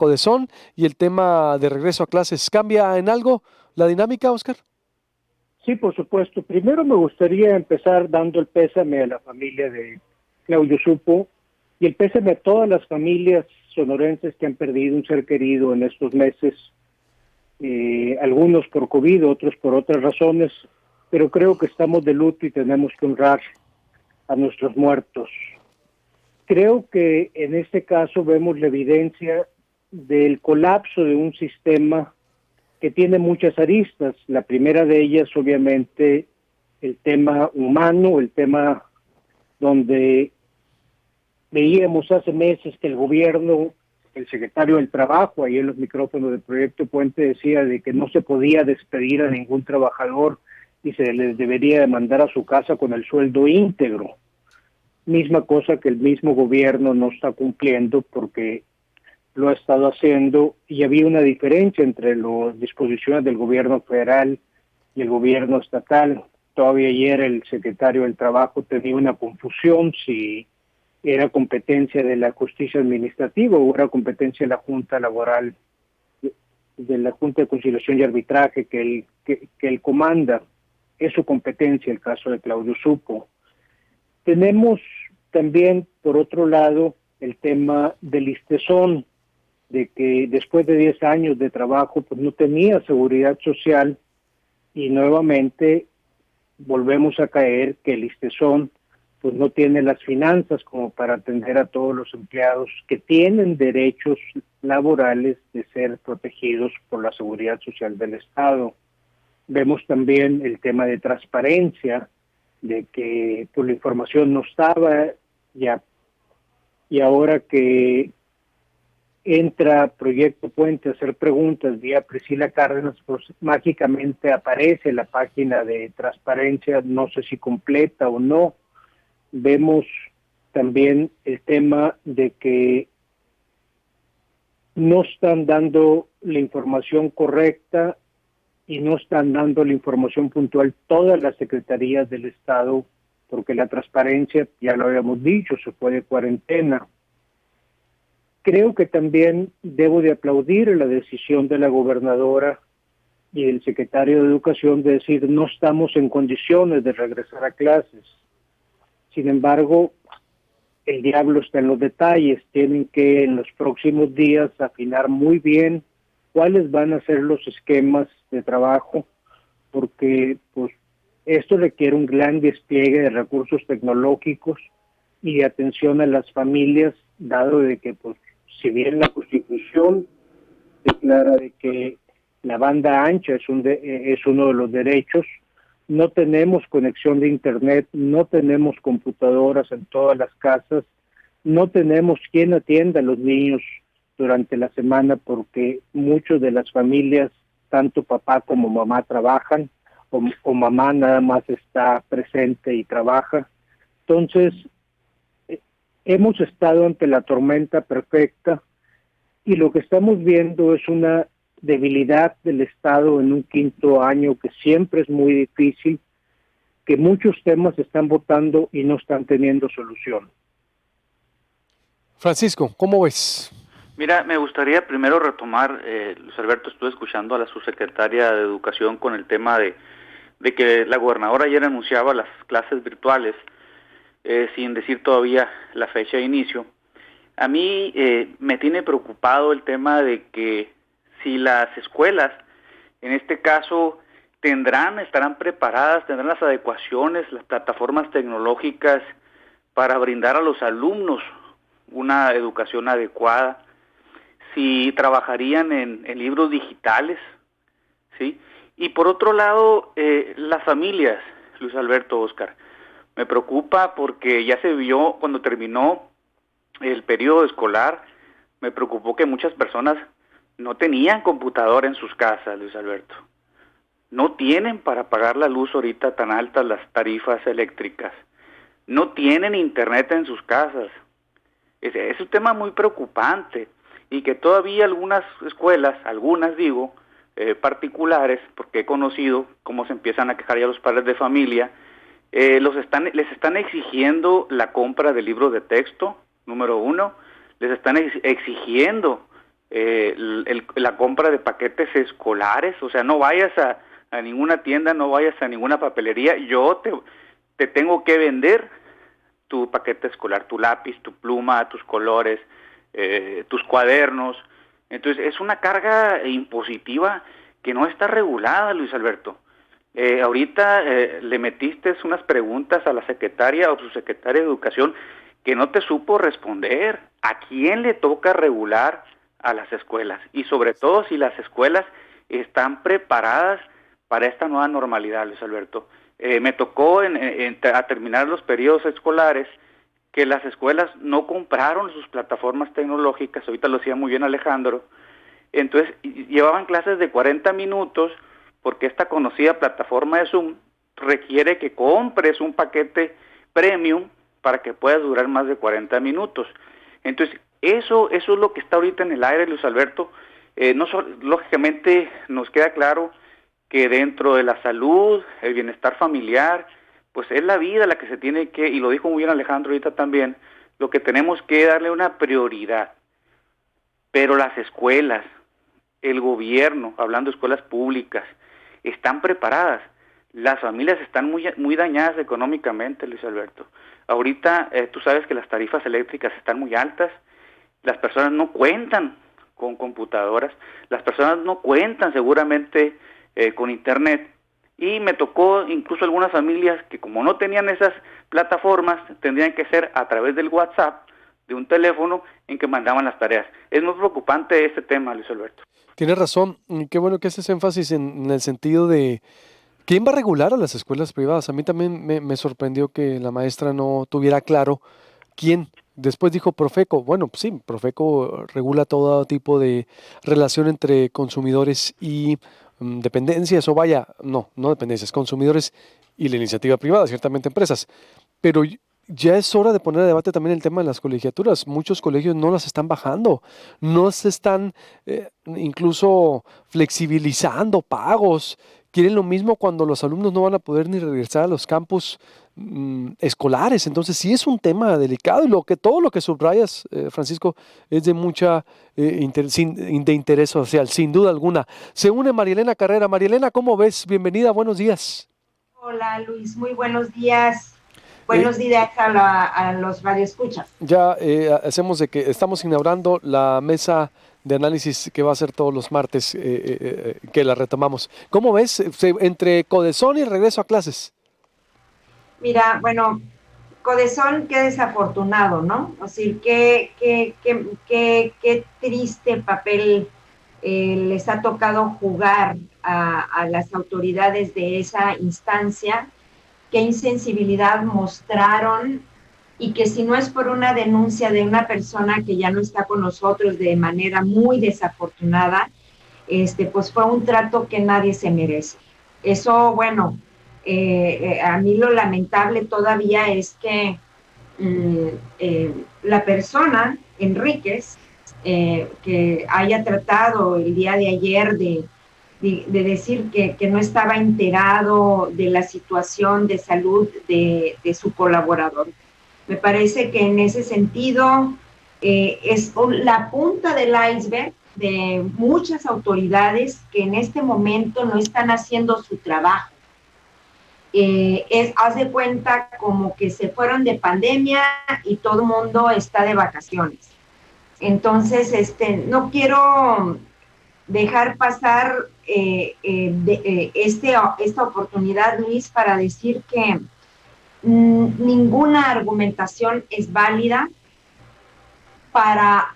Codesón y el tema de regreso a clases. ¿Cambia en algo la dinámica, Oscar? Sí, por supuesto. Primero me gustaría empezar dando el pésame a la familia de Claudio Supo y el pésame a todas las familias sonorenses que han perdido un ser querido en estos meses, algunos por COVID, otros por otras razones, pero creo que estamos de luto y tenemos que honrar a nuestros muertos. Creo que en este caso vemos la evidencia del colapso de un sistema que tiene muchas aristas. La primera de ellas, obviamente, el tema humano, el tema donde veíamos hace meses que el gobierno, el secretario del Trabajo, ahí en los micrófonos del Proyecto Puente, decía de que no se podía despedir a ningún trabajador y se les debería de mandar a su casa con el sueldo íntegro. Misma cosa que el mismo gobierno no está cumpliendo porque lo ha estado haciendo y había una diferencia entre las disposiciones del gobierno federal y el gobierno estatal. Todavía ayer el secretario del Trabajo tenía una confusión si era competencia de la justicia administrativa o era competencia de la Junta Laboral, de la Junta de Conciliación y Arbitraje que él comanda. Es su competencia el caso de Claudio Supo. Tenemos también, por otro lado, el tema del ISTESON, de que después de 10 años de trabajo, pues no tenía seguridad social y nuevamente volvemos a caer que el ISTESON pues no tiene las finanzas como para atender a todos los empleados que tienen derechos laborales de ser protegidos por la seguridad social del Estado. Vemos también el tema de transparencia, de que pues la información no estaba ya, y ahora que entra Proyecto Puente a hacer preguntas vía Priscila Cárdenas, pues mágicamente aparece la página de transparencia, no sé si completa o no. Vemos también el tema de que no están dando la información correcta y no están dando la información puntual todas las secretarías del Estado, porque la transparencia, ya lo habíamos dicho, se fue de cuarentena. Creo que también debo de aplaudir la decisión de la gobernadora y del secretario de Educación de decir no estamos en condiciones de regresar a clases. Sin embargo, el diablo está en los detalles. Tienen que en los próximos días afinar muy bien cuáles van a ser los esquemas de trabajo, porque pues esto requiere un gran despliegue de recursos tecnológicos y de atención a las familias, dado de que pues si bien la Constitución declara de que la banda ancha es uno de los derechos, no tenemos conexión de internet, no tenemos computadoras en todas las casas, no tenemos quien atienda a los niños durante la semana porque muchas de las familias, tanto papá como mamá trabajan, o mamá nada más está presente y trabaja. Entonces, hemos estado ante la tormenta perfecta y lo que estamos viendo es una debilidad del Estado en un quinto año que siempre es muy difícil, que muchos temas se están votando y no están teniendo solución. Francisco, ¿cómo ves? Mira, me gustaría primero retomar, Luis Alberto, estuve escuchando a la subsecretaria de Educación con el tema de que la gobernadora ayer anunciaba las clases virtuales, sin decir todavía la fecha de inicio. A mí me tiene preocupado el tema de que si las escuelas, en este caso, estarán preparadas, tendrán las adecuaciones, las plataformas tecnológicas para brindar a los alumnos una educación adecuada, si trabajarían en libros digitales, ¿sí? Y por otro lado, las familias, Luis Alberto, Oscar, me preocupa porque ya se vio cuando terminó el periodo escolar, me preocupó que muchas personas no tenían computadora en sus casas, Luis Alberto. No tienen para pagar la luz ahorita tan altas las tarifas eléctricas. No tienen internet en sus casas. Es un tema muy preocupante y que todavía algunas escuelas, particulares, porque he conocido cómo se empiezan a quejar ya los padres de familia, les están exigiendo la compra de libros de texto, número uno, les están exigiendo la compra de paquetes escolares. O sea, no vayas a ninguna tienda, no vayas a ninguna papelería, yo te tengo que vender tu paquete escolar, tu lápiz, tu pluma, tus colores, tus cuadernos. Entonces es una carga impositiva que no está regulada, Luis Alberto. Ahorita le metiste unas preguntas a la secretaria o subsecretaria de Educación que no te supo responder. ¿A quién le toca regular a las escuelas? Y sobre todo si las escuelas están preparadas para esta nueva normalidad, Luis Alberto. Me tocó a terminar los periodos escolares que las escuelas no compraron sus plataformas tecnológicas. Ahorita lo decía muy bien Alejandro. Entonces llevaban clases de 40 minutos porque esta conocida plataforma de Zoom requiere que compres un paquete premium para que puedas durar más de 40 minutos. Entonces eso es lo que está ahorita en el aire, Luis Alberto. Lógicamente nos queda claro que dentro de la salud, el bienestar familiar, pues es la vida la que se tiene que, y lo dijo muy bien Alejandro ahorita también, lo que tenemos que darle una prioridad. Pero las escuelas, el gobierno, hablando de escuelas públicas, están preparadas. Las familias están muy dañadas económicamente, Luis Alberto. Ahorita tú sabes que las tarifas eléctricas están muy altas, las personas no cuentan con computadoras, las personas no cuentan seguramente con internet, y me tocó incluso algunas familias que como no tenían esas plataformas, tendrían que ser a través del WhatsApp, de un teléfono en que mandaban las tareas. Es muy preocupante este tema, Luis Alberto. Tienes razón, y qué bueno que haces énfasis en el sentido de quién va a regular a las escuelas privadas. A mí también me sorprendió que la maestra no tuviera claro quién. Después dijo Profeco. Bueno, pues sí, Profeco regula todo tipo de relación entre consumidores y dependencias, o vaya, no dependencias, consumidores y la iniciativa privada, ciertamente empresas. Pero ya es hora de poner a debate también el tema de las colegiaturas. Muchos colegios no las están bajando, no se están incluso flexibilizando pagos. Quieren lo mismo cuando los alumnos no van a poder ni regresar a los campus escolares. Entonces sí es un tema delicado, y todo lo que subrayas, Francisco, es de mucha de interés social, sin duda alguna. Se une Marielena Carrera. Marielena, ¿cómo ves? Bienvenida, buenos días. Hola Luis, muy buenos días. Buenos días a los radioescuchas. Ya hacemos de que estamos inaugurando la mesa de análisis que va a ser todos los martes, que la retomamos. ¿Cómo ves entre Codesón y el regreso a clases? Mira, bueno, Codesón, qué desafortunado, ¿no? O sea, qué triste papel les ha tocado jugar a las autoridades de esa instancia, qué insensibilidad mostraron, y que si no es por una denuncia de una persona que ya no está con nosotros de manera muy desafortunada, pues fue un trato que nadie se merece. Eso, bueno, a mí lo lamentable todavía es que la persona, Enríquez, que haya tratado el día de ayer de decir que no estaba enterado de la situación de salud de su colaborador. Me parece que en ese sentido es la punta del iceberg de muchas autoridades que en este momento no están haciendo su trabajo. Haz de cuenta como que se fueron de pandemia y todo el mundo está de vacaciones. Entonces, no quiero dejar pasar esta oportunidad, Luis, para decir que ninguna argumentación es válida para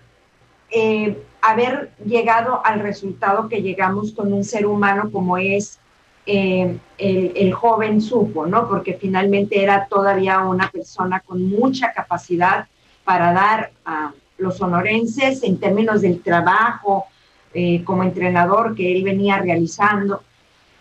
haber llegado al resultado que llegamos con un ser humano como es el joven Supo, ¿no? Porque finalmente era todavía una persona con mucha capacidad para dar a los sonorenses en términos del trabajo como entrenador que él venía realizando.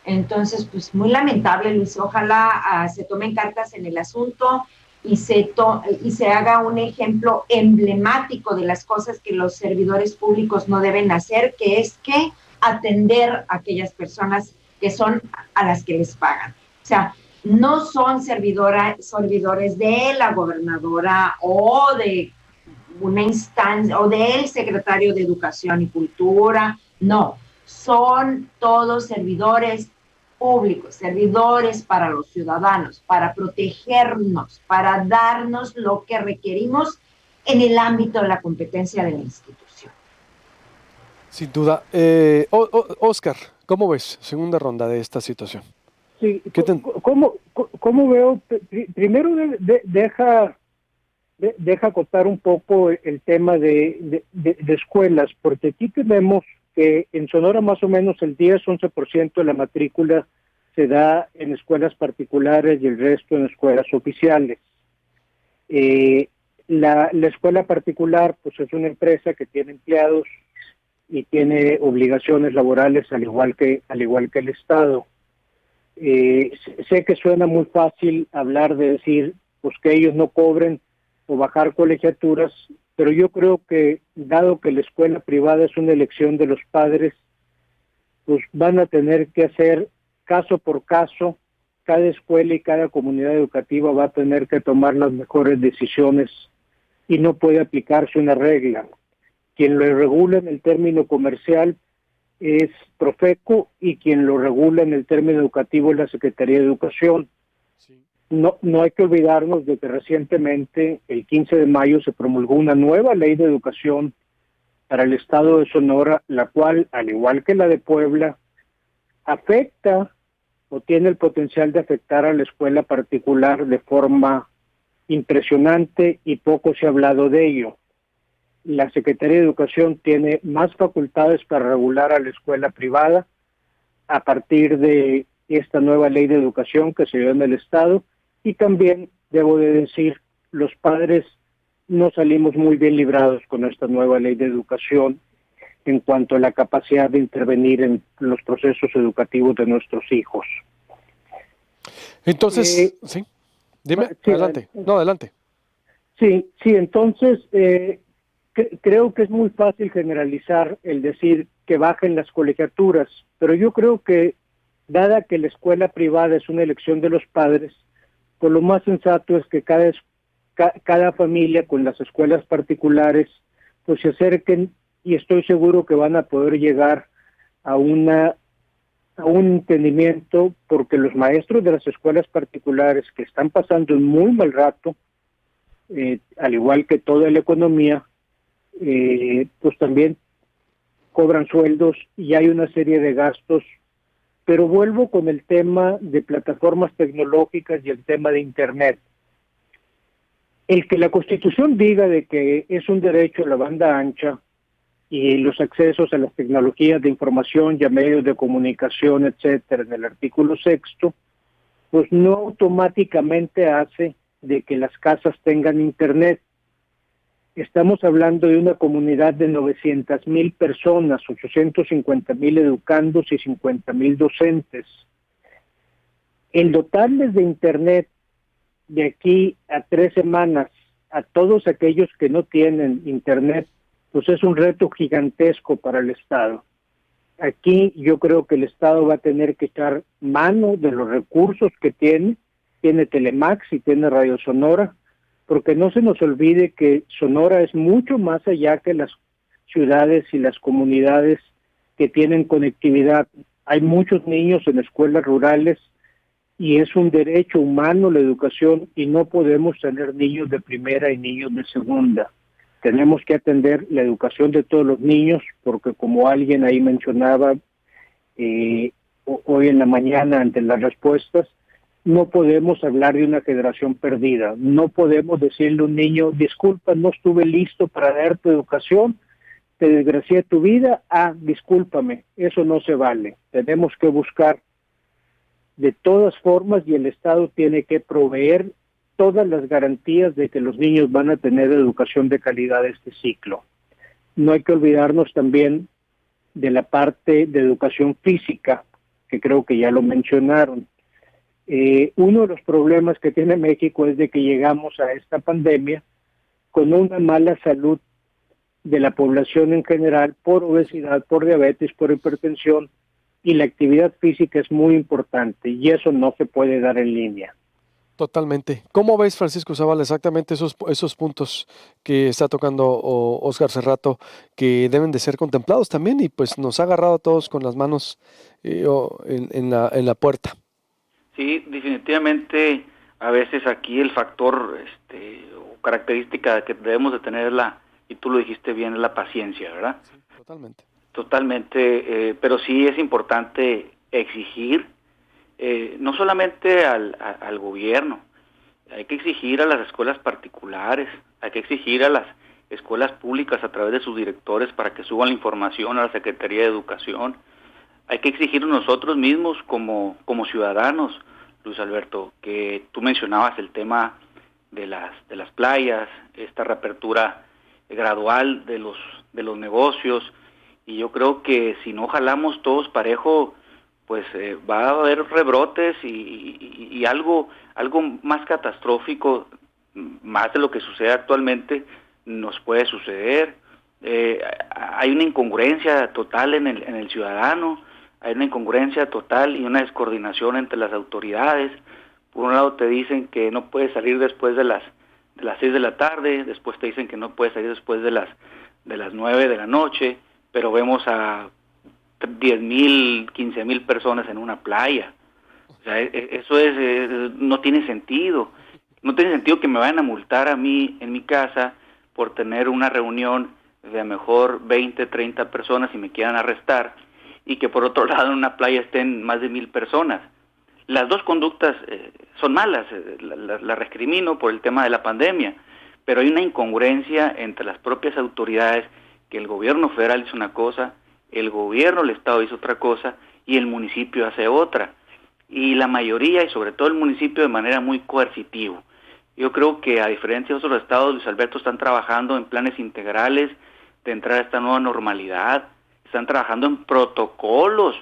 Entonces, pues muy lamentable, Luis. Ojalá se tomen cartas en el asunto y se haga un ejemplo emblemático de las cosas que los servidores públicos no deben hacer, que es que atender a aquellas personas que son a las que les pagan. O sea, no son servidores de la gobernadora o de una instancia o del secretario de Educación y Cultura, no, son todos servidores públicos, servidores para los ciudadanos, para protegernos, para darnos lo que requerimos en el ámbito de la competencia de la institución. Sin duda. Oscar, ¿cómo ves segunda ronda de esta situación? Sí, ¿cómo veo? Primero deja acotar un poco el tema de escuelas, porque aquí tenemos que en Sonora más o menos el 10-11% de la matrícula se da en escuelas particulares y el resto en escuelas oficiales. La escuela particular pues es una empresa que tiene empleados y tiene obligaciones laborales al igual que el Estado. Sé que suena muy fácil hablar de decir pues que ellos no cobren o bajar colegiaturas, pero yo creo que dado que la escuela privada es una elección de los padres, pues van a tener que hacer caso por caso, cada escuela y cada comunidad educativa va a tener que tomar las mejores decisiones y no puede aplicarse una regla. Quien lo regula en el término comercial es Profeco y quien lo regula en el término educativo es la Secretaría de Educación. Sí. No hay que olvidarnos de que recientemente, el 15 de mayo, se promulgó una nueva ley de educación para el estado de Sonora, la cual, al igual que la de Puebla, afecta o tiene el potencial de afectar a la escuela particular de forma impresionante y poco se ha hablado de ello. La Secretaría de Educación tiene más facultades para regular a la escuela privada a partir de esta nueva ley de educación que se dio en el Estado, y también, debo de decir, los padres no salimos muy bien librados con esta nueva ley de educación en cuanto a la capacidad de intervenir en los procesos educativos de nuestros hijos. Entonces, sí, dime, sí, adelante. No, adelante. Sí, entonces creo que es muy fácil generalizar el decir que bajen las colegiaturas, pero yo creo que, dada que la escuela privada es una elección de los padres, pues lo más sensato es que cada familia con las escuelas particulares pues se acerquen, y estoy seguro que van a poder llegar a un entendimiento, porque los maestros de las escuelas particulares que están pasando un muy mal rato, al igual que toda la economía, pues también cobran sueldos y hay una serie de gastos. Pero vuelvo con el tema de plataformas tecnológicas y el tema de Internet. El que la Constitución diga de que es un derecho a la banda ancha y los accesos a las tecnologías de información y a medios de comunicación, etcétera, en el artículo 6, pues no automáticamente hace de que las casas tengan Internet. Estamos hablando de una comunidad de 900,000 personas, 850,000 educandos y 50,000 docentes. El dotarles de Internet de aquí a 3 semanas a todos aquellos que no tienen Internet, pues es un reto gigantesco para el Estado. Aquí yo creo que el Estado va a tener que echar mano de los recursos que tiene Telemax y tiene Radio Sonora, porque no se nos olvide que Sonora es mucho más allá que las ciudades y las comunidades que tienen conectividad. Hay muchos niños en escuelas rurales y es un derecho humano la educación, y no podemos tener niños de primera y niños de segunda. Tenemos que atender la educación de todos los niños, porque como alguien ahí mencionaba hoy en la mañana ante las respuestas, no podemos hablar de una generación perdida. No podemos decirle a un niño, disculpa, no estuve listo para dar tu educación, te desgracié tu vida, discúlpame, eso no se vale. Tenemos que buscar de todas formas, y el Estado tiene que proveer todas las garantías de que los niños van a tener educación de calidad este ciclo. No hay que olvidarnos también de la parte de educación física, que creo que ya lo mencionaron. Uno de los problemas que tiene México es de que llegamos a esta pandemia con una mala salud de la población en general por obesidad, por diabetes, por hipertensión, y la actividad física es muy importante y eso no se puede dar en línea. Totalmente. ¿Cómo ves, Francisco Zavala, exactamente esos puntos que está tocando Óscar Cerrato, que deben de ser contemplados también y pues nos ha agarrado a todos con las manos en la puerta? Sí, definitivamente a veces aquí el factor o característica que debemos de tener y tú lo dijiste bien, es la paciencia, ¿verdad? Sí, totalmente. Totalmente, pero sí es importante exigir, no solamente al gobierno, hay que exigir a las escuelas particulares, hay que exigir a las escuelas públicas a través de sus directores para que suban la información a la Secretaría de Educación. Hay que exigir nosotros mismos como ciudadanos, Luis Alberto, que tú mencionabas el tema de las playas, esta reapertura gradual de los negocios, y yo creo que si no jalamos todos parejo, pues va a haber rebrotes y algo más catastrófico, más de lo que sucede actualmente, nos puede suceder. Hay una incongruencia total en el ciudadano, hay una incongruencia total y una descoordinación entre las autoridades. Por un lado te dicen que no puedes salir después de las 6 de la tarde, después te dicen que no puedes salir después de las 9 de la noche, pero vemos a 10,000, 15,000 personas en una playa. O sea, eso no tiene sentido. No tiene sentido que me vayan a multar a mí en mi casa por tener una reunión de a lo mejor 20, 30 personas y me quieran arrestar, y que por otro lado en una playa estén más de 1,000 personas. Las dos conductas son malas, la recrimino por el tema de la pandemia, pero hay una incongruencia entre las propias autoridades, que el gobierno federal hizo una cosa, el gobierno del estado hizo otra cosa y el municipio hace otra. Y la mayoría, y sobre todo el municipio, de manera muy coercitiva. Yo creo que a diferencia de otros estados, Luis Alberto, están trabajando en planes integrales de entrar a esta nueva normalidad, están trabajando en protocolos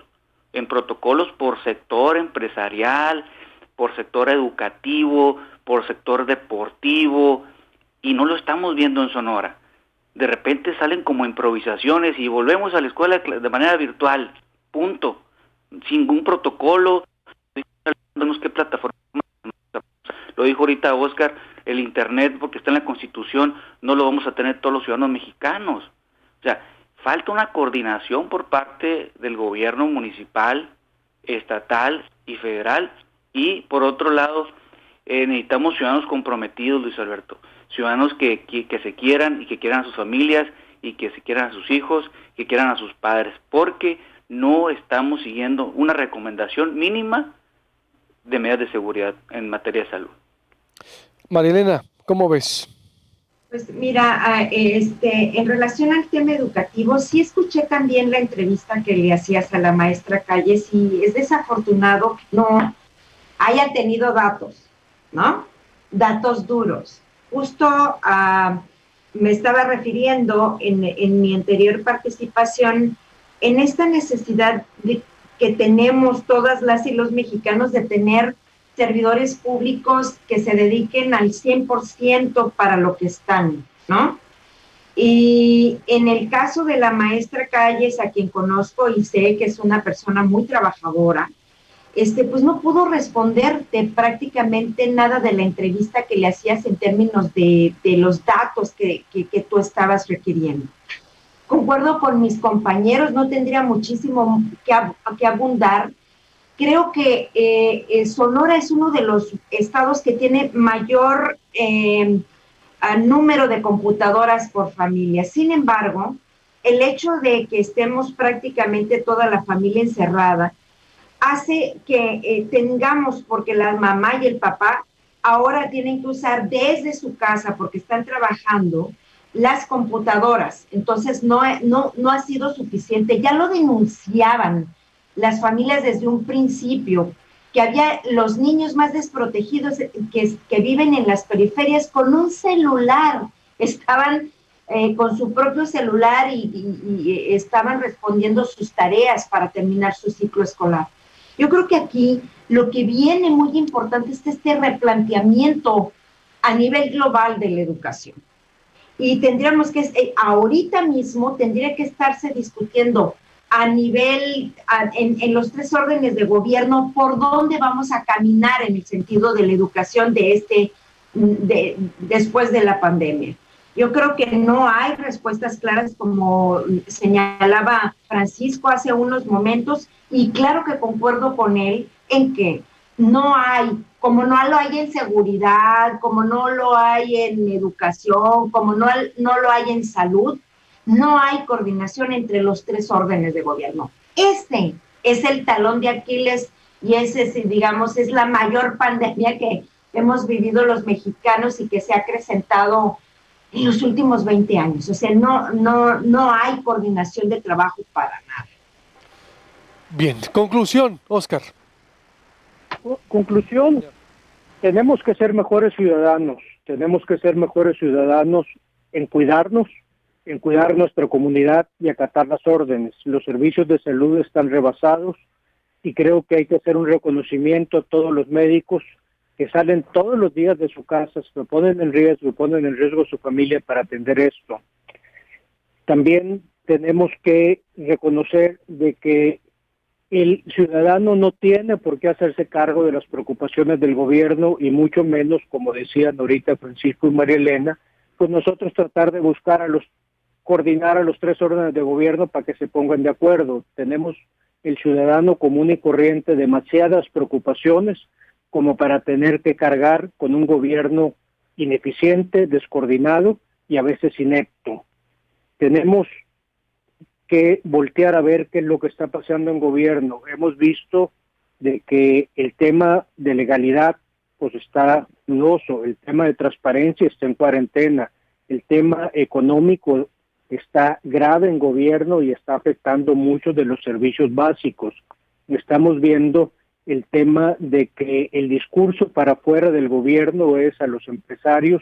por sector empresarial, por sector educativo, por sector deportivo, y no lo estamos viendo en Sonora. De repente salen como improvisaciones y volvemos a la escuela de manera virtual, punto, sin ningún protocolo. No sé qué plataforma, lo dijo ahorita Óscar, el internet, porque está en la Constitución, no lo vamos a tener todos los ciudadanos mexicanos. O sea, falta una coordinación por parte del gobierno municipal, estatal y federal, y por otro lado, necesitamos ciudadanos comprometidos, Luis Alberto, ciudadanos que se quieran y que quieran a sus familias y que se quieran a sus hijos, que quieran a sus padres, porque no estamos siguiendo una recomendación mínima de medidas de seguridad en materia de salud. Marilena, ¿cómo ves? Pues mira, en relación al tema educativo, sí escuché también la entrevista que le hacías a la maestra Calles y es desafortunado que no haya tenido datos, ¿no? Datos duros. Justo me estaba refiriendo en mi anterior participación en esta necesidad que tenemos todas las y los mexicanos de tener servidores públicos que se dediquen al 100% para lo que están, ¿no? Y en el caso de la maestra Calles, a quien conozco y sé que es una persona muy trabajadora, pues no pudo responderte prácticamente nada de la entrevista que le hacías en términos de los datos que tú estabas requiriendo. Concuerdo con mis compañeros, no tendría muchísimo que abundar. Creo que Sonora es uno de los estados que tiene mayor número de computadoras por familia. Sin embargo, el hecho de que estemos prácticamente toda la familia encerrada hace que tengamos, porque la mamá y el papá ahora tienen que usar desde su casa porque están trabajando las computadoras. Entonces no ha sido suficiente. Ya lo denunciaban las familias desde un principio, que había los niños más desprotegidos que viven en las periferias con un celular, estaban con su propio celular y estaban respondiendo sus tareas para terminar su ciclo escolar. Yo creo que aquí lo que viene muy importante es este replanteamiento a nivel global de la educación. Y tendríamos que, ahorita mismo tendría que estarse discutiendo a nivel, en los tres órdenes de gobierno, por dónde vamos a caminar en el sentido de la educación después de la pandemia. Yo creo que no hay respuestas claras, como señalaba Francisco hace unos momentos, y claro que concuerdo con él en que no hay, como no lo hay en seguridad, como no lo hay en educación, como no lo hay en salud, no hay coordinación entre los tres órdenes de gobierno. Este es el talón de Aquiles y ese, digamos, es la mayor pandemia que hemos vivido los mexicanos y que se ha acrecentado en los últimos 20 años. O sea, no hay coordinación de trabajo para nada. Bien, conclusión, Oscar. Conclusión, tenemos que ser mejores ciudadanos, en cuidarnos, en cuidar nuestra comunidad y acatar las órdenes. Los servicios de salud están rebasados y creo que hay que hacer un reconocimiento a todos los médicos que salen todos los días de su casa, se ponen en riesgo su familia para atender esto. También tenemos que reconocer de que el ciudadano no tiene por qué hacerse cargo de las preocupaciones del gobierno y mucho menos, como decían ahorita Francisco y María Elena, pues nosotros tratar de coordinar a los tres órdenes de gobierno para que se pongan de acuerdo. Tenemos el ciudadano común y corriente demasiadas preocupaciones como para tener que cargar con un gobierno ineficiente, descoordinado y a veces inepto. Tenemos que voltear a ver qué es lo que está pasando en gobierno. Hemos visto de que el tema de legalidad pues está dudoso, el tema de transparencia está en cuarentena, el tema económico está grave en gobierno y está afectando muchos de los servicios básicos. Estamos viendo el tema de que el discurso para fuera del gobierno es a los empresarios,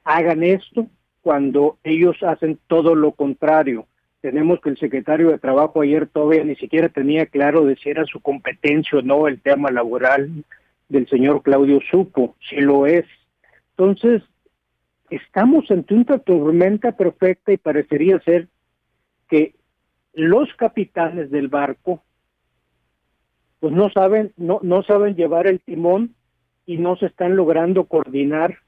hagan esto cuando ellos hacen todo lo contrario. Tenemos que el secretario de Trabajo ayer todavía ni siquiera tenía claro de si era su competencia o no el tema laboral del señor Claudio Supo, si lo es. Entonces, estamos ante una tormenta perfecta y parecería ser que los capitanes del barco pues no saben llevar el timón y no se están logrando coordinar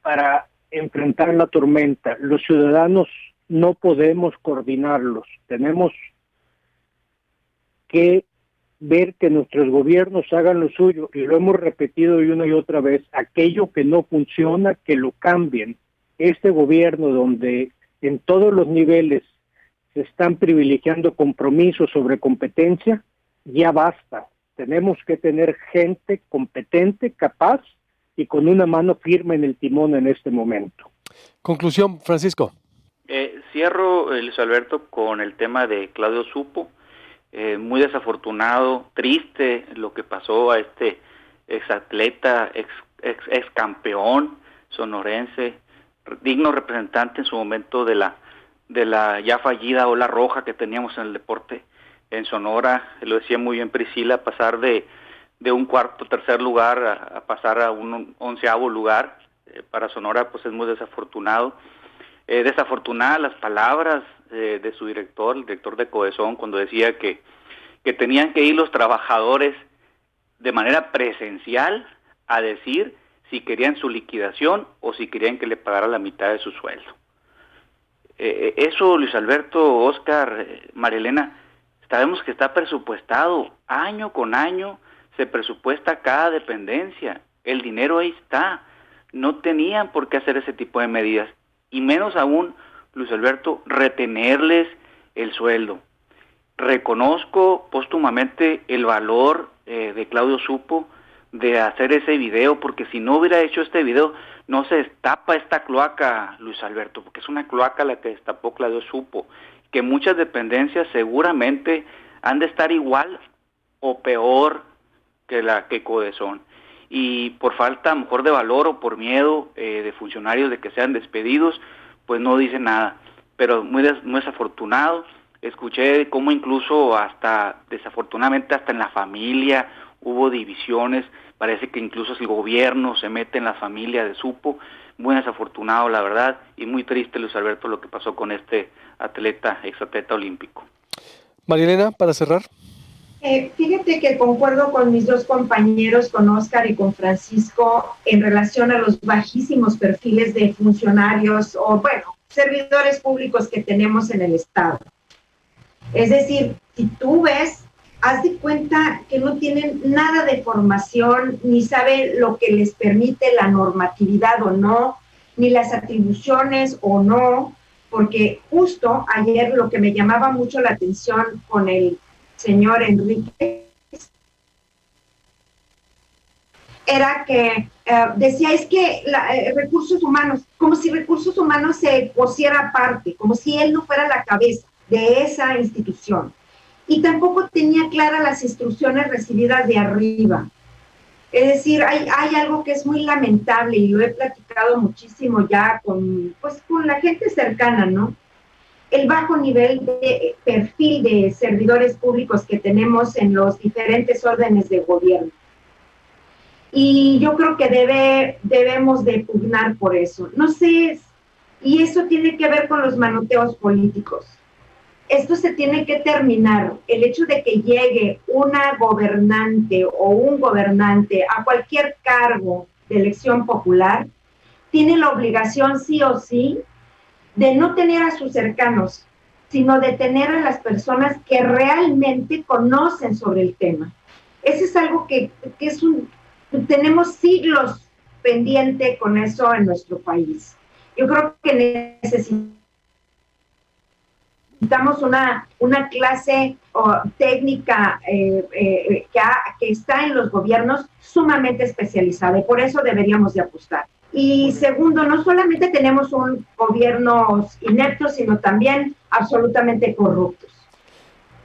para enfrentar la tormenta. Los ciudadanos no podemos coordinarlos. Tenemos que ver que nuestros gobiernos hagan lo suyo, y lo hemos repetido una y otra vez, aquello que no funciona, que lo cambien. Este gobierno donde en todos los niveles se están privilegiando compromisos sobre competencia, ya basta. Tenemos que tener gente competente, capaz y con una mano firme en el timón en este momento. Conclusión, Francisco. Cierro, Luis Alberto, con el tema de Claudio Supo. Muy desafortunado, triste lo que pasó a este exatleta, ex campeón sonorense, digno representante en su momento de la ya fallida ola roja que teníamos en el deporte en Sonora. Lo decía muy bien Priscila, pasar de un tercer lugar a pasar a un 11º lugar para Sonora, pues es muy desafortunado. Desafortunadas las palabras de su director, el director de Codesón, cuando decía que tenían que ir los trabajadores de manera presencial a decir si querían su liquidación o si querían que le pagara la mitad de su sueldo. Eso, Luis Alberto, Oscar, Marilena, sabemos que está presupuestado año con año, se presupuesta cada dependencia, el dinero ahí está, no tenían por qué hacer ese tipo de medidas, y menos aún, Luis Alberto, retenerles el sueldo. Reconozco póstumamente el valor de Claudio Supo de hacer ese video, porque si no hubiera hecho este video, no se destapa esta cloaca, Luis Alberto, porque es una cloaca la que destapó Claudio Supo, que muchas dependencias seguramente han de estar igual o peor que Codesón. Y por falta a lo mejor de valor o por miedo de funcionarios de que sean despedidos, pues no dicen nada. Pero muy desafortunado. Escuché cómo incluso desafortunadamente hasta en la familia hubo divisiones. Parece que incluso el gobierno se mete en la familia de Supo. Muy desafortunado, la verdad, y muy triste, Luis Alberto, lo que pasó con este exatleta olímpico. María Elena, para cerrar. Fíjate que concuerdo con mis dos compañeros, con Óscar y con Francisco, en relación a los bajísimos perfiles de funcionarios o, bueno, servidores públicos que tenemos en el Estado. Es decir, si tú ves, haz de cuenta que no tienen nada de formación, ni saben lo que les permite la normatividad o no, ni las atribuciones o no, porque justo ayer lo que me llamaba mucho la atención con el señor Enrique era que decía, es que recursos humanos, como si recursos humanos se pusiera aparte, como si él no fuera la cabeza de esa institución. Y tampoco tenía claras las instrucciones recibidas de arriba. Es decir, hay algo que es muy lamentable y lo he platicado muchísimo ya con la gente cercana, ¿no? El bajo nivel de perfil de servidores públicos que tenemos en los diferentes órdenes de gobierno. Y yo creo que debemos de pugnar por eso. No sé, y eso tiene que ver con los manoteos políticos. Esto se tiene que terminar. El hecho de que llegue una gobernante o un gobernante a cualquier cargo de elección popular, tiene la obligación sí o sí de no tener a sus cercanos, sino de tener a las personas que realmente conocen sobre el tema. Eso es algo que tenemos siglos pendiente con eso en nuestro país. Yo creo que necesitamos una clase técnica que está en los gobiernos sumamente especializada y por eso deberíamos de apostar. Y segundo, no solamente tenemos un gobiernos ineptos, sino también absolutamente corruptos.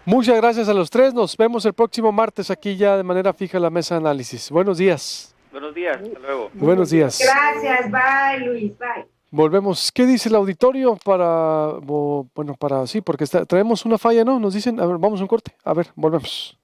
Muchas gracias a los tres. Nos vemos el próximo martes aquí ya de manera fija en la mesa de análisis. Buenos días. Buenos días, hasta luego. Buenos días. Gracias, bye Luis, bye. Volvemos. ¿Qué dice el auditorio sí, porque traemos una falla, ¿no? Nos dicen, a ver, vamos a un corte. A ver, volvemos.